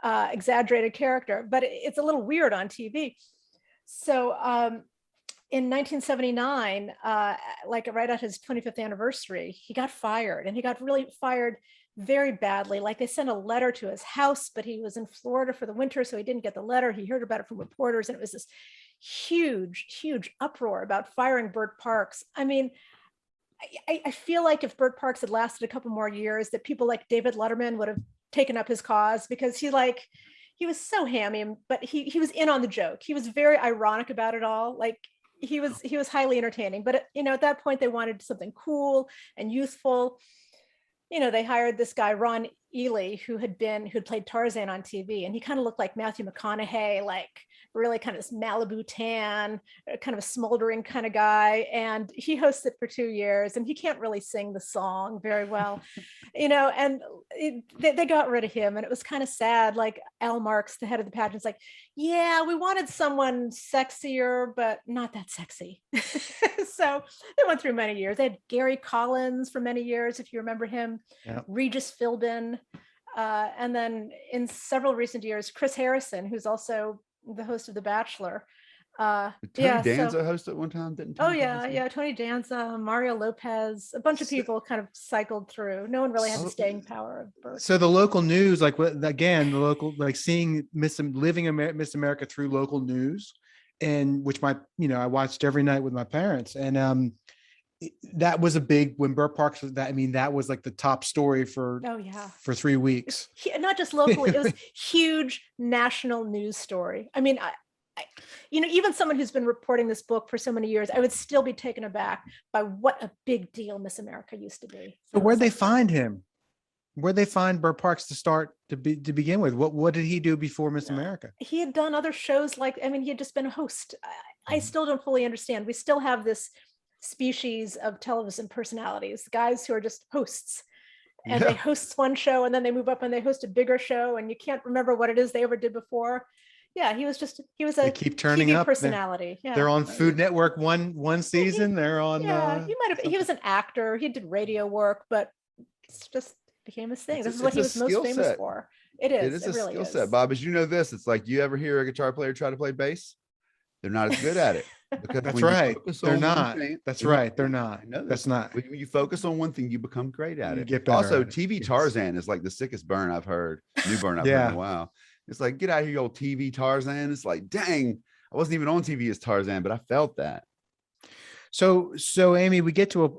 exaggerated character, but it's a little weird on TV. So in 1979, like right at his 25th anniversary, he got fired, and he got really fired very badly. Like they sent a letter to his house, but he was in Florida for the winter, so he didn't get the letter. He heard about it from reporters, and it was this huge uproar about firing Bert Parks. I mean, I feel like if Bert Parks had lasted a couple more years, that people like David Letterman would have taken up his cause, because he was so hammy, but he was in on the joke. He was very ironic about it all. Like he was highly entertaining. But at that point, they wanted something cool and youthful. They hired this guy, Ron Ely, who'd played Tarzan on TV, and he kind of looked like Matthew McConaughey, like really kind of this Malibu tan, kind of a smoldering kind of guy. And he hosted for 2 years, and he can't really sing the song very well, and they got rid of him, and it was kind of sad. Like Al Marks, the head of the pageant's like, yeah, we wanted someone sexier, but not that sexy. So they went through many years. They had Gary Collins for many years, if you remember him, Yep. Regis Philbin, and then in several recent years, Chris Harrison, who's also the host of The Bachelor. Tony Danza hosted at one time, didn't Tony Danza? Tony Danza, Mario Lopez, a bunch of people kind of cycled through. No one really had the staying power of Bert. So the local news, like again, the local, like seeing Miss America through local news, and which I watched every night with my parents, and that was a big, when Bert Parks was that. I mean, that was like the top story for 3 weeks. Not just locally, it was huge national news story. I mean, even someone who's been reporting this book for so many years, I would still be taken aback by what a big deal Miss America used to be. So where'd they find him? Where'd they find Bert Parks to begin with? What did he do before Miss America? He had done other shows, he had just been a host. I still don't fully understand. We still have this species of television personalities, guys who are just hosts, and they host one show, and then they move up and they host a bigger show, and you can't remember what it is they ever did before. Yeah, he was a they keep turning TV up personality. They're on Food Network one season. They're on. He was an actor. He did radio work, but it's just became his thing. This is what he was most famous for. It is a really skill set, Bob. As you know this, it's like, you ever hear a guitar player try to play bass? They're not as good at it. Because That's right. They're not. That's right. They're not. That's not. When you focus on one thing, you become great at it. Get better Also, at it. TV Tarzan is like the sickest burn I've heard. New burn I've heard in a while. It's like, get out of here, you old TV Tarzan. It's like, dang, I wasn't even on TV as Tarzan, but I felt that. So Amy, we get to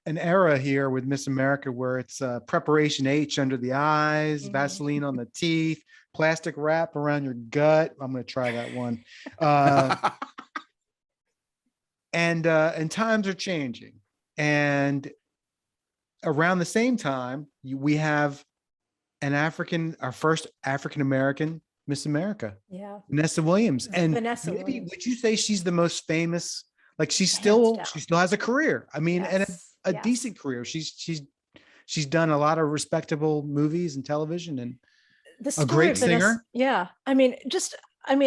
an era here with Miss America where it's preparation H under the eyes, Vaseline on the teeth, plastic wrap around your gut. I'm going to try that one. And times are changing. And around the same time, we have our first African-American Miss America. Yeah. Vanessa Williams. And Vanessa maybe Williams. Would you say she's the most famous? Like she still has a career. I mean, and a decent career. She's done a lot of respectable movies and television, and a great singer. Yeah. I mean,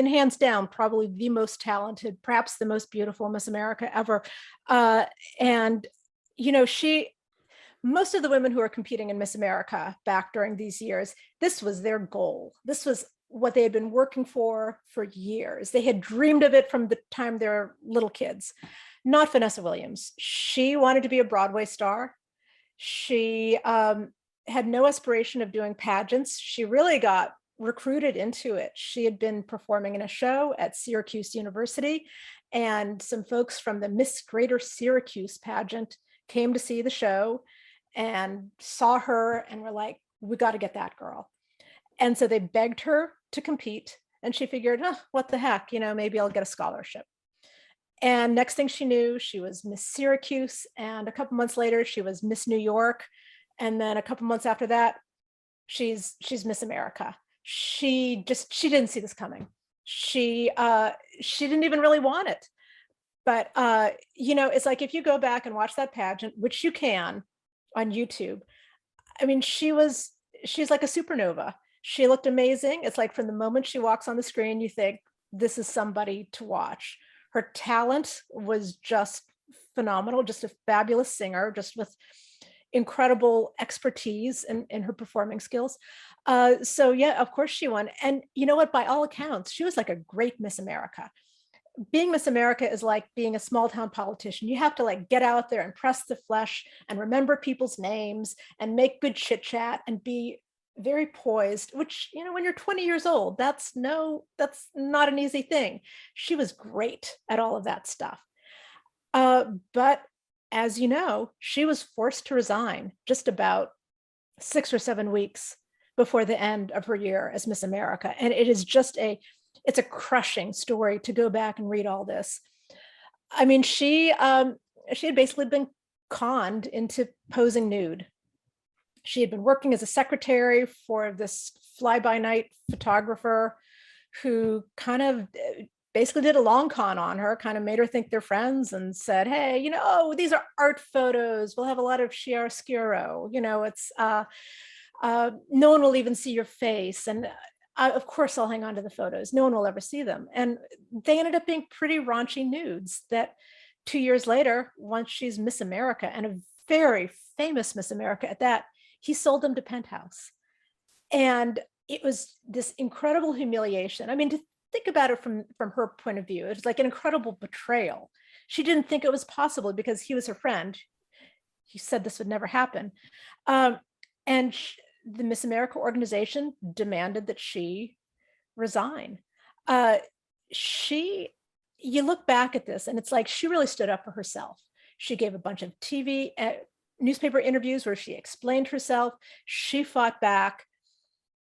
hands down, probably the most talented, perhaps the most beautiful Miss America ever. And most of the women who are competing in Miss America back during these years, this was their goal. This was what they had been working for years. They had dreamed of it from the time they were little kids. Not Vanessa Williams. She wanted to be a Broadway star. She had no aspiration of doing pageants. She really got recruited into it. She had been performing in a show at Syracuse University, and some folks from the Miss Greater Syracuse pageant came to see the show and saw her and were like, we got to get that girl. And so they begged her to compete, and she figured, what the heck, maybe I'll get a scholarship. And next thing she knew, she was Miss Syracuse, and a couple months later, she was Miss New York, and then a couple months after that, she's Miss America. She didn't see this coming. She didn't even really want it. But it's like, if you go back and watch that pageant, which you can on YouTube, I mean, she's like a supernova. She looked amazing. It's like, from the moment she walks on the screen, you think, this is somebody to watch. Her talent was just phenomenal, just a fabulous singer, just with incredible expertise in her performing skills. So yeah, of course she won. And you know what? By all accounts, she was like a great Miss America. Being Miss America is like being a small town politician. You have to like get out there and press the flesh and remember people's names and make good chit chat and be very poised, which, you know, when you're 20 years old, that's not an easy thing. She was great at all of that stuff. But as you know, she was forced to resign just about 6 or 7 weeks before the end of her year as Miss America. And it is just it's a crushing story to go back and read all this. I mean, she had basically been conned into posing nude. She had been working as a secretary for this fly-by-night photographer who kind of basically did a long con on her, kind of made her think they're friends and said, hey, you know, oh, these are art photos. We'll have a lot of chiaroscuro. You know, it's no one will even see your face. And of course, I'll hang on to the photos. No one will ever see them. And they ended up being pretty raunchy nudes that 2 years later, once she's Miss America and a very famous Miss America at that, he sold them to Penthouse. And it was this incredible humiliation. I mean, to think about it from her point of view, it's like an incredible betrayal. She didn't think it was possible because he was her friend. He said this would never happen. And the Miss America organization demanded that she resign. You look back at this and it's like she really stood up for herself. She gave a bunch of TV, newspaper interviews where she explained herself. She fought back.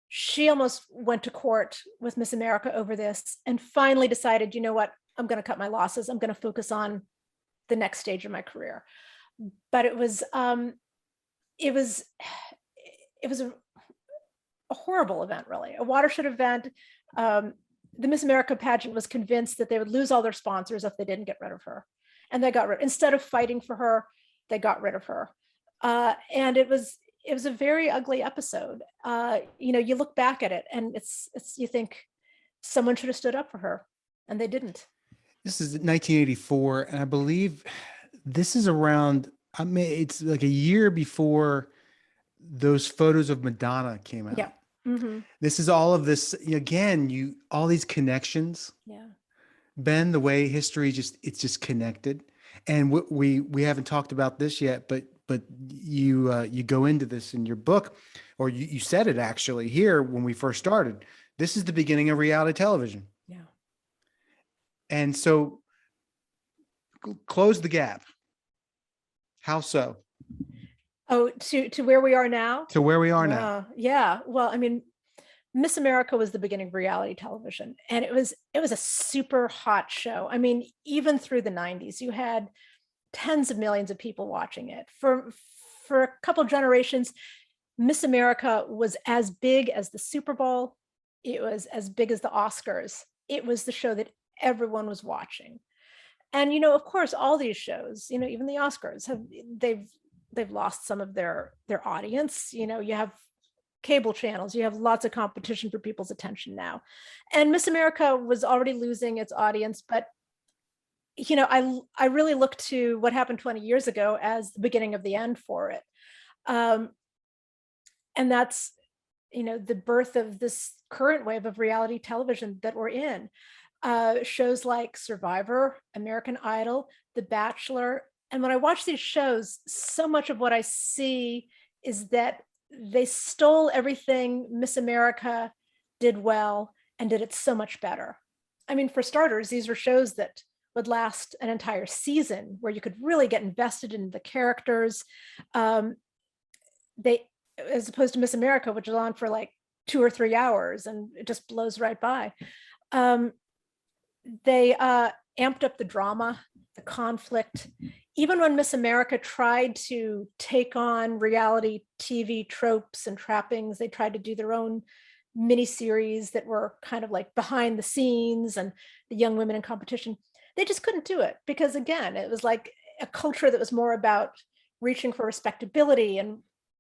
She almost went to court with Miss America over this and finally decided, you know what, I'm going to cut my losses. I'm going to focus on the next stage of my career. But it was a horrible event, really, a watershed event. The Miss America pageant was convinced that they would lose all their sponsors if they didn't get rid of her. And they got rid, instead of fighting for her, they got rid of her. And it was a very ugly episode. You know, you look back at it and you think someone should have stood up for her and they didn't. This is 1984. And I believe this is around, I mean, it's like a year before those photos of Madonna came out. Yeah. Mm-hmm. This is all of this, again, all these connections. Yeah. Ben, the way history it's just connected. And we haven't talked about this yet, but you go into this in your book, or you said it actually here when we first started. This is the beginning of reality television. Yeah. And so close the gap. How so? Oh, to where we are now? To where we are now. Yeah. Well, I mean, Miss America was the beginning of reality television, and it was a super hot show. I mean, even through the 90s, you had tens of millions of people watching it. For a couple of generations, Miss America was as big as the Super Bowl. It was as big as the Oscars. It was the show that everyone was watching. And, you know, of course, all these shows, you know, even the Oscars they've lost some of their audience. You know, you have cable channels, you have lots of competition for people's attention now. And Miss America was already losing its audience, but you know, I really look to what happened 20 years ago as the beginning of the end for it. And that's, you know, the birth of this current wave of reality television that we're in. Shows like Survivor, American Idol, The Bachelor. And when I watch these shows, so much of what I see is that they stole everything Miss America did well and did it so much better. I mean, for starters, these were shows that would last an entire season where you could really get invested in the characters. They, as opposed to Miss America, which is on for like 2 or 3 hours and it just blows right by. They amped up the drama, the conflict. Even when Miss America tried to take on reality TV tropes and trappings, they tried to do their own miniseries that were kind of like behind the scenes and the young women in competition. They just couldn't do it because, again, it was like a culture that was more about reaching for respectability and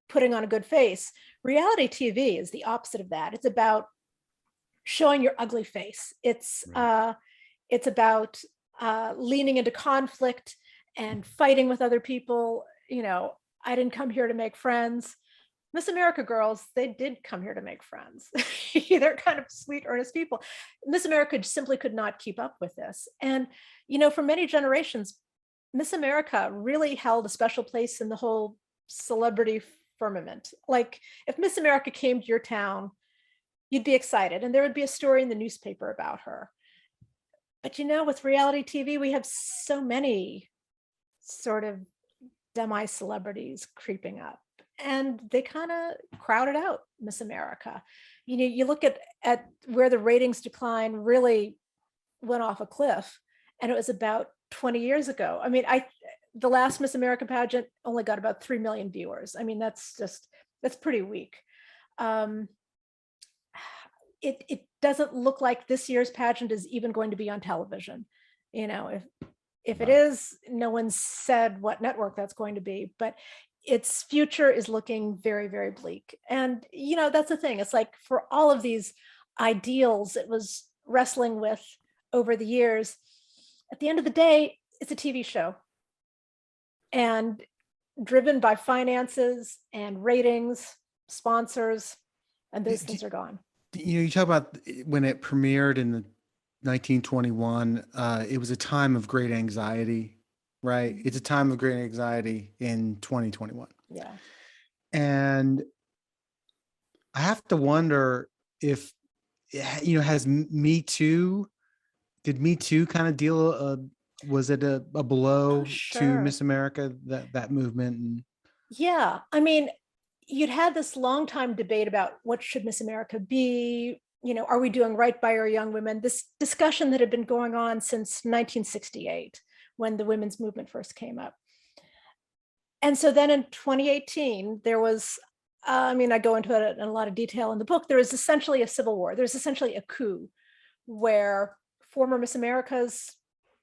putting on a good face. Reality TV is the opposite of that. It's about showing your ugly face. It's about leaning into conflict and fighting with other people. You know, I didn't come here to make friends. Miss America girls, they did come here to make friends. They're kind of sweet, earnest people. Miss America simply could not keep up with this. And, for many generations, Miss America really held a special place in the whole celebrity firmament. Like if Miss America came to your town, you'd be excited and there would be a story in the newspaper about her. But with reality TV, we have so many sort of demi-celebrities creeping up and they kind of crowded out Miss America. You look at where the ratings decline really went off a cliff, and it was about 20 years ago. I mean, the last Miss America pageant only got about 3 million viewers. I mean, that's pretty weak. It doesn't look like this year's pageant is even going to be on television. If it is, no one said what network that's going to be, but its future is looking very, very bleak. And, that's the thing. It's like for all of these ideals it was wrestling with over the years, at the end of the day, it's a TV show and driven by finances and ratings, sponsors, and those things are gone. You talk about when it premiered in 1921, it was a time of great anxiety, right? It's a time of great anxiety in 2021. Yeah. And I have to wonder if, has Me Too, did Me Too kind of deal, was it a blow to Miss America, that movement? And yeah, I mean, you'd had this long time debate about what should Miss America be, are we doing right by our young women? This discussion that had been going on since 1968, when the women's movement first came up. And so then in 2018, there was, I go into it in a lot of detail in the book, there was essentially a civil war. There's essentially a coup where former Miss Americas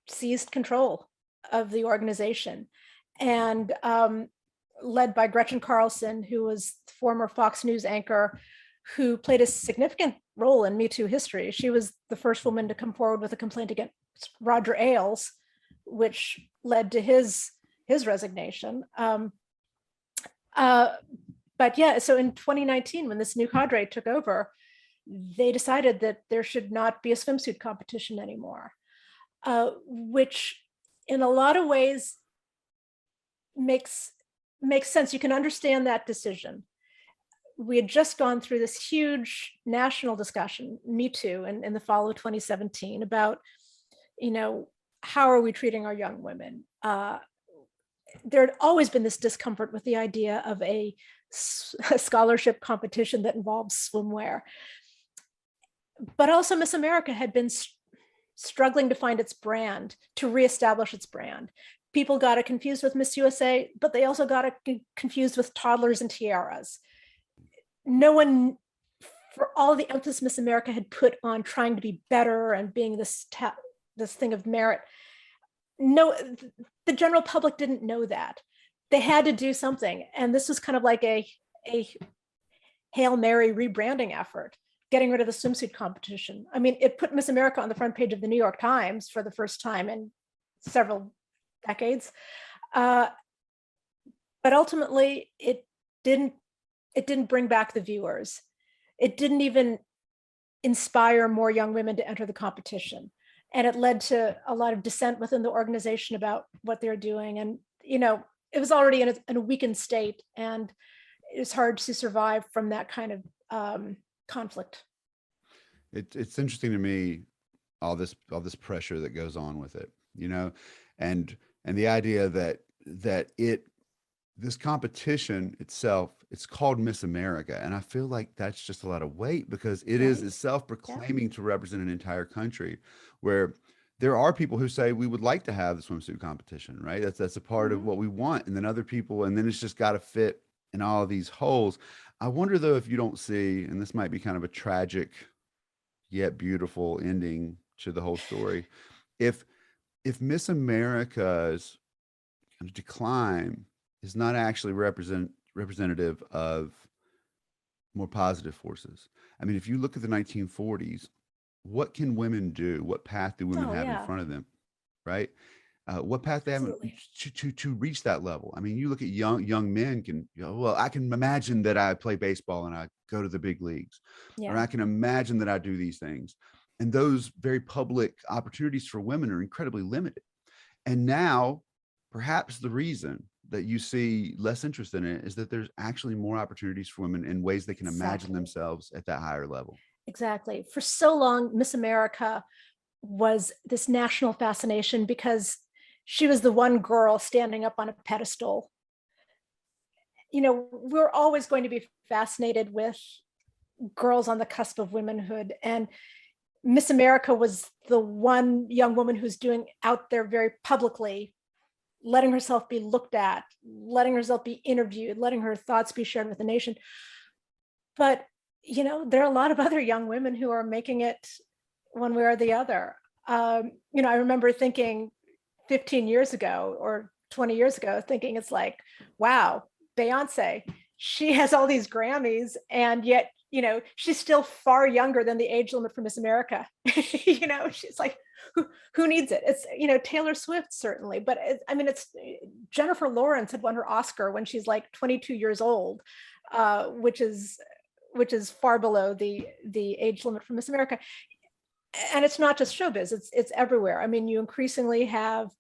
seized control of the organization. And led by Gretchen Carlson, who was the former Fox News anchor, who played a significant role in Me Too history. She was the first woman to come forward with a complaint against Roger Ailes, which led to his resignation. But yeah, so in 2019, when this new cadre took over, they decided that there should not be a swimsuit competition anymore, which in a lot of ways makes sense. You can understand that decision. We had just gone through this huge national discussion, Me Too, in the fall of 2017 about, how are we treating our young women? There had always been this discomfort with the idea of a scholarship competition that involves swimwear. But also Miss America had been struggling to find its brand, to reestablish its brand. People got it confused with Miss USA, but they also got it confused with toddlers and tiaras. No one, for all the emphasis Miss America had put on trying to be better and being this thing of merit, no, the general public didn't know that. They had to do something. And this was kind of like a Hail Mary rebranding effort, getting rid of the swimsuit competition. I mean, it put Miss America on the front page of the New York Times for the first time in several decades. But ultimately, it didn't bring back the viewers. It didn't even inspire more young women to enter the competition. And it led to a lot of dissent within the organization about what they're doing. And, it was already in a weakened state, and it's hard to survive from that kind of conflict. It's interesting to me, all this pressure that goes on with it, and the idea that this competition itself, it's called Miss America. And I feel like that's just a lot of weight, because it is itself proclaiming to represent an entire country, where there are people who say we would like to have the swimsuit competition, right? That's a part of what we want. And then other people, and then it's just got to fit in all of these holes. I wonder though, if you don't see, and this might be kind of a tragic yet beautiful ending to the whole story, if Miss America's decline is not actually representative of more positive forces. I mean, if you look at the 1940s, what can women do? What path do women have in front of them? Right. what path they have to reach that level. I mean, you look at young men can, well, I can imagine that I play baseball and I go to the big leagues, or I can imagine that I do these things. And those very public opportunities for women are incredibly limited. And now perhaps the reason that you see less interest in it is that there's actually more opportunities for women in ways they can imagine themselves at that higher level. Exactly. For so long, Miss America was this national fascination because she was the one girl standing up on a pedestal. You know, we're always going to be fascinated with girls on the cusp of womanhood. And Miss America was the one young woman who's doing out there very publicly, letting herself be looked at, letting herself be interviewed, letting her thoughts be shared with the nation. But, you know, there are a lot of other young women who are making it one way or the other. You know, I remember thinking 15 years ago or 20 years ago, thinking it's like, wow, Beyonce, she has all these Grammys, and yet, you know, she's still far younger than the age limit for Miss America. You know, she's like, who needs it? It's, you know, Taylor Swift certainly, but I mean, it's Jennifer Lawrence had won her Oscar when she's like 22 years old, which is far below the age limit for Miss America. And it's not just showbiz, it's everywhere. I mean, you increasingly have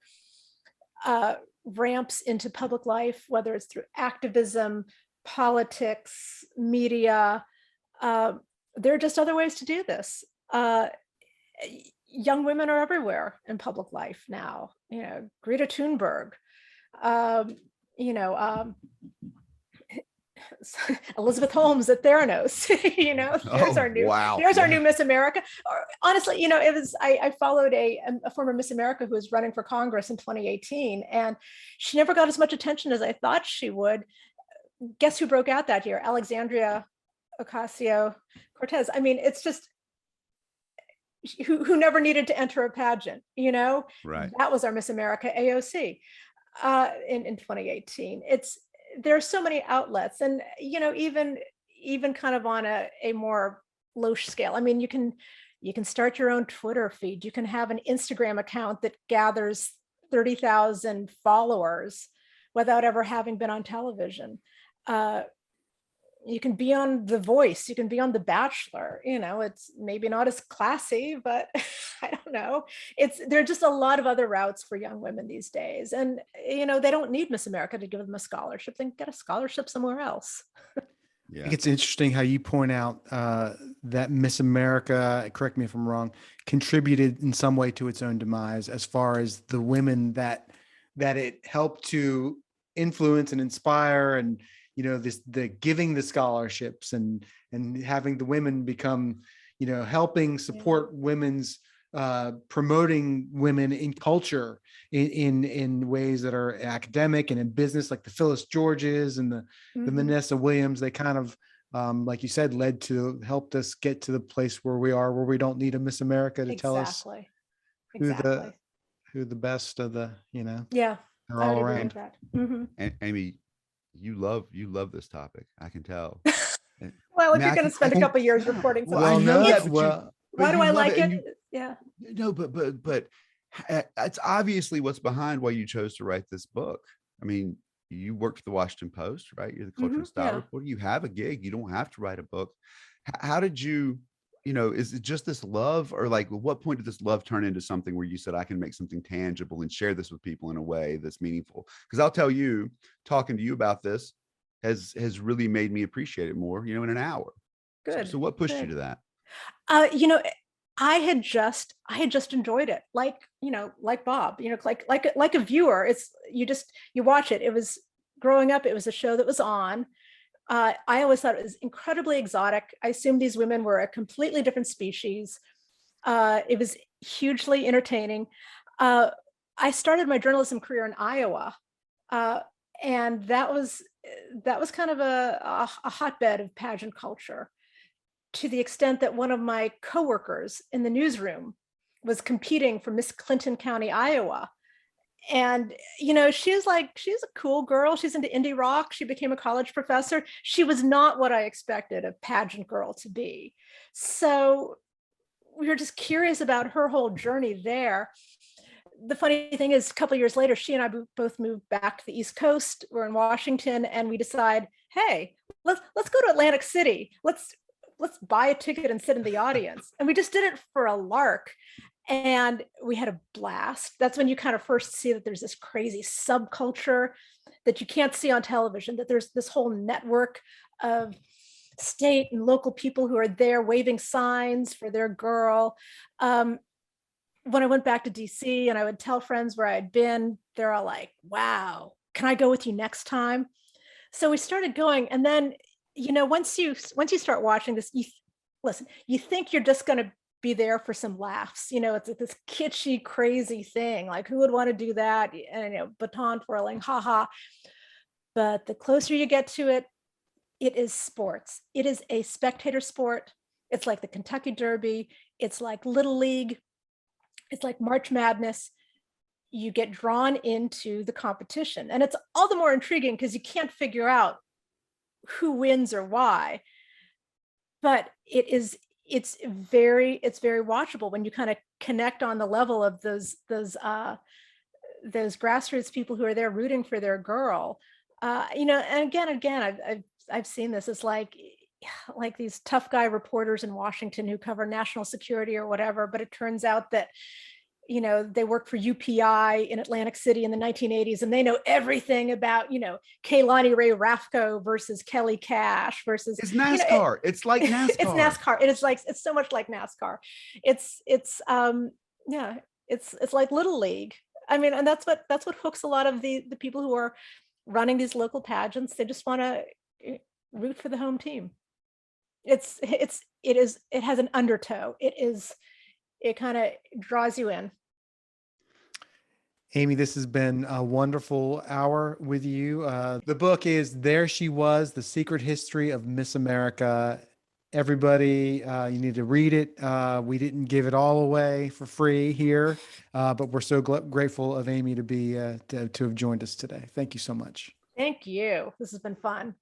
ramps into public life, whether it's through activism, politics, media. There are just other ways to do this. Young women are everywhere in public life now. You know, Greta Thunberg, you know, Elizabeth Holmes at Theranos. You know, there's our new Miss America. Or, honestly, you know, it was I followed a former Miss America who was running for Congress in 2018, and she never got as much attention as I thought she would. Guess who broke out that year? Alexandria Ocasio-Cortez. I mean, it's just who never needed to enter a pageant. You know, right? That was our Miss America AOC in 2018. There are so many outlets, and you know, even kind of on a more low scale. I mean, you can start your own Twitter feed. You can have an Instagram account that gathers 30,000 followers without ever having been on television. You can be on The Voice. You can be on The Bachelor. You know, it's maybe not as classy, but I don't know. There are just a lot of other routes for young women these days. And, you know, they don't need Miss America to give them a scholarship. They can get a scholarship somewhere else. Yeah. I think it's interesting how you point out that Miss America, correct me if I'm wrong, contributed in some way to its own demise as far as the women that it helped to influence and inspire, and you know, the giving the scholarships and having the women become, you know, helping support women's promoting women in culture in ways that are academic and in business, like the Phyllis Georges and the Vanessa Williams. They kind of, like you said, helped us get to the place where we are, where we don't need a Miss America to tell us who the best of the, you know. Yeah, are all around. And Amy, you love this topic. I can tell. Well, if you're going to spend a couple of years reporting, well, I know that. Why do I like it? Yeah. No, but it's obviously what's behind why you chose to write this book. I mean, you worked for the Washington Post, right? You're the culture and style reporter. You have a gig. You don't have to write a book. How did you, you know, is it just this love, or like, at what point did this love turn into something where you said, I can make something tangible and share this with people in a way that's meaningful? Because I'll tell you, talking to you about this has really made me appreciate it more, you know, in an hour. Good. So what pushed you to that? You know, I had just enjoyed it, like, you know, like Bob, you know, like a viewer. It's you watch it. It was growing up. It was a show that was on. I always thought it was incredibly exotic. I assumed these women were a completely different species. It was hugely entertaining. I started my journalism career in Iowa, and that was kind of a hotbed of pageant culture, to the extent that one of my coworkers in the newsroom was competing for Miss Clinton County, Iowa. And, you know, she's a cool girl. She's into indie rock. She became a college professor. She was not what I expected a pageant girl to be. So we were just curious about her whole journey there. the funny thing is, a couple of years later, she and I both moved back to the East Coast. We're in Washington, and we decide, hey, let's go to Atlantic City. Let's buy a ticket and sit in the audience. And we just did it for a lark. And we had a blast. That's when you kind of first see that there's this crazy subculture that you can't see on television, that there's this whole network of state and local people who are there waving signs for their girl. When I went back to DC and I would tell friends where I'd been, they're all like, wow, can I go with you next time? So we started going. And then, once you start watching this, you think you're just going to be there for some laughs. It's this kitschy, crazy thing. Like, who would want to do that? And, baton twirling, haha. But the closer you get to it, it is sports. It is a spectator sport. It's like the Kentucky Derby. It's like Little League. It's like March Madness. You get drawn into the competition. And it's all the more intriguing because you can't figure out who wins or why. But it's very watchable when you kind of connect on the level of those grassroots people who are there rooting for their girl. And again, I've seen this. It's like these tough guy reporters in Washington who cover national security or whatever, but it turns out that they worked for UPI in Atlantic City in the 1980s, and they know everything about, Kehlani Ray Rafco versus Kelly Cash versus. It's NASCAR. It's like NASCAR. It's NASCAR. It's so much like NASCAR. It's like Little League. I mean, and that's what hooks a lot of the people who are running these local pageants. They just want to root for the home team. It has an undertow. It kind of draws you in. Amy, this has been a wonderful hour with you. The book is There She Was, The Secret History of Miss America. Everybody, you need to read it. We didn't give it all away for free here, but we're so grateful of Amy to have joined us today. Thank you so much. Thank you. This has been fun.